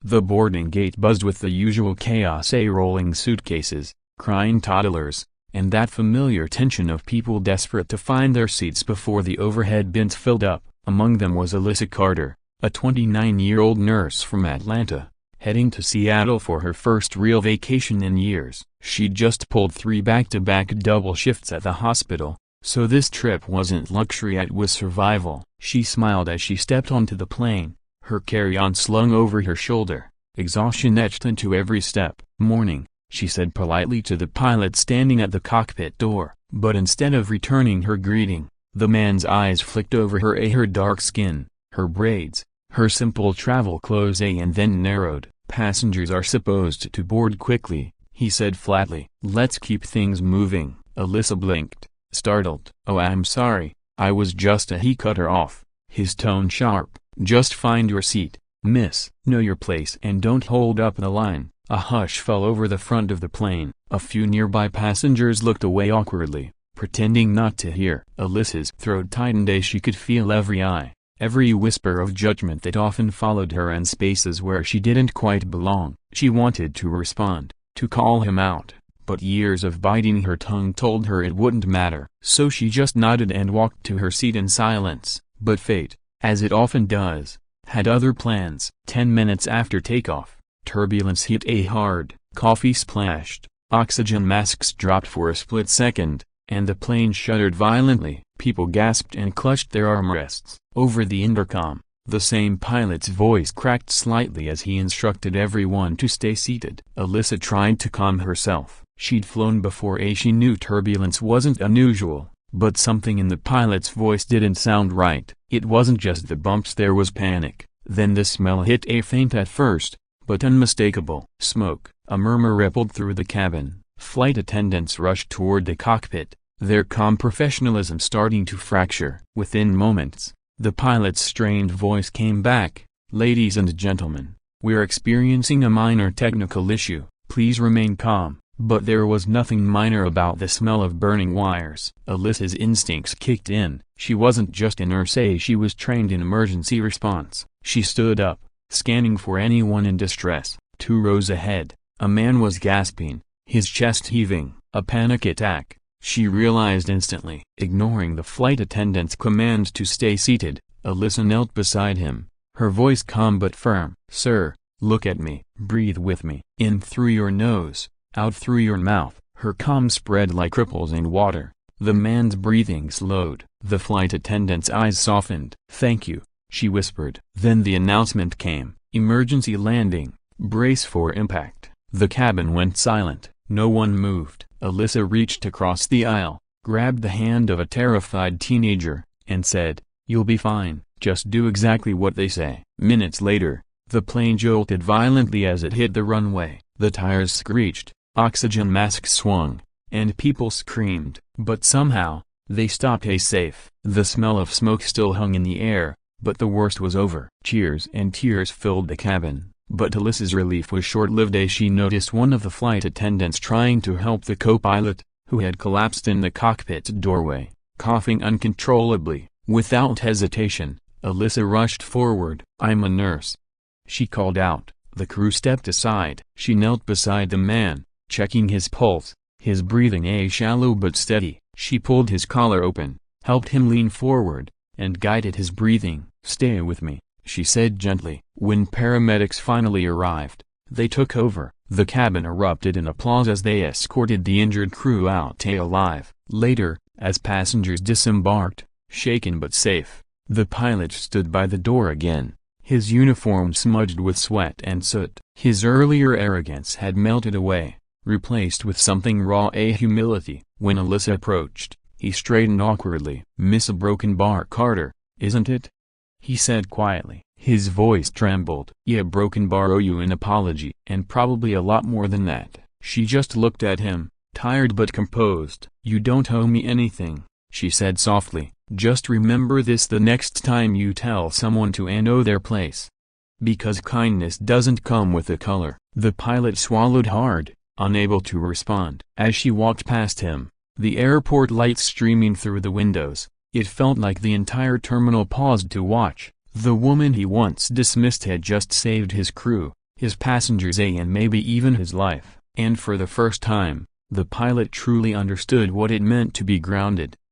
The boarding gate buzzed with the usual chaos: rolling suitcases, crying toddlers, and that familiar tension of people desperate to find their seats before the overhead bins filled up. Among them was Alyssa Carter, a 29-year-old nurse from Atlanta, heading to Seattle for her first real vacation in years. She'd just pulled 3 back-to-back double shifts at the hospital, so this trip wasn't luxury, it was survival. She smiled as she stepped onto the plane, her carry-on slung over her shoulder, exhaustion etched into every step. "Morning," she said politely to the pilot standing at the cockpit door, but instead of returning her greeting, the man's eyes flicked over her dark skin, her braids, her simple travel clothes, and then narrowed. "Passengers are supposed to board quickly," he said flatly. "Let's keep things moving." Alyssa blinked, startled. "Oh, I'm sorry, I was just He cut her off, his tone sharp. "Just find your seat, miss. Know your place and don't hold up the line." A hush fell over the front of the plane. A few nearby passengers looked away awkwardly, pretending not to hear. Alyssa's throat tightened as she could feel every eye, every whisper of judgment that often followed her in spaces where she didn't quite belong. She wanted to respond, to call him out, but years of biting her tongue told her it wouldn't matter. So she just nodded and walked to her seat in silence. But fate, as it often does, had other plans. 10 minutes after takeoff, turbulence hit hard, coffee splashed, oxygen masks dropped for a split second, and the plane shuddered violently. People gasped and clutched their armrests. Over the intercom, the same pilot's voice cracked slightly as he instructed everyone to stay seated. Alyssa tried to calm herself. She'd flown before, she knew turbulence wasn't unusual. But something in the pilot's voice didn't sound right. It wasn't just the bumps, there was panic. Then the smell hit, faint at first, but unmistakable. Smoke. A murmur rippled through the cabin. Flight attendants rushed toward the cockpit, their calm professionalism starting to fracture. Within moments, the pilot's strained voice came back. "Ladies and gentlemen, we're experiencing a minor technical issue. Please remain calm." But there was nothing minor about the smell of burning wires. Alyssa's instincts kicked in. She wasn't just a nurse, she was trained in emergency response. She stood up, scanning for anyone in distress. 2 rows ahead, a man was gasping, his chest heaving. A panic attack, she realized instantly. Ignoring the flight attendant's command to stay seated, Alyssa knelt beside him, her voice calm but firm. "Sir, look at me. Breathe with me. In through your nose, out through your mouth." Her calm spread like ripples in water. The man's breathing slowed. The flight attendant's eyes softened. "Thank you," she whispered. Then the announcement came. "Emergency landing. Brace for impact." The cabin went silent. No one moved. Alyssa reached across the aisle, grabbed the hand of a terrified teenager, and said, "You'll be fine. Just do exactly what they say." Minutes later, the plane jolted violently as it hit the runway. The tires screeched, oxygen masks swung, and people screamed. But somehow, they stopped safe. The smell of smoke still hung in the air, but the worst was over. Cheers and tears filled the cabin, but Alyssa's relief was short-lived as she noticed one of the flight attendants trying to help the co-pilot, who had collapsed in the cockpit doorway, coughing uncontrollably. Without hesitation, Alyssa rushed forward. "I'm a nurse," she called out. The crew stepped aside. She knelt beside the man, checking his pulse, his breathing shallow but steady. She pulled his collar open, helped him lean forward, and guided his breathing. "Stay with me," she said gently. When paramedics finally arrived, they took over. The cabin erupted in applause as they escorted the injured crew out alive. Later, as passengers disembarked, shaken but safe, the pilot stood by the door again, his uniform smudged with sweat and soot. His earlier arrogance had melted away, replaced with something raw, humility. When Alyssa approached, he straightened awkwardly. "Miss Broken Bar Carter, isn't it?" he said quietly. His voice trembled. "Yeah, Broken Bar owe you an apology, and probably a lot more than that." She just looked at him, tired but composed. "You don't owe me anything," she said softly. "Just remember this the next time you tell someone to know their place. Because kindness doesn't come with a color." The pilot swallowed hard, unable to respond. As she walked past him, the airport lights streaming through the windows, it felt like the entire terminal paused to watch. The woman he once dismissed had just saved his crew, his passengers and maybe even his life. And for the first time, the pilot truly understood what it meant to be grounded.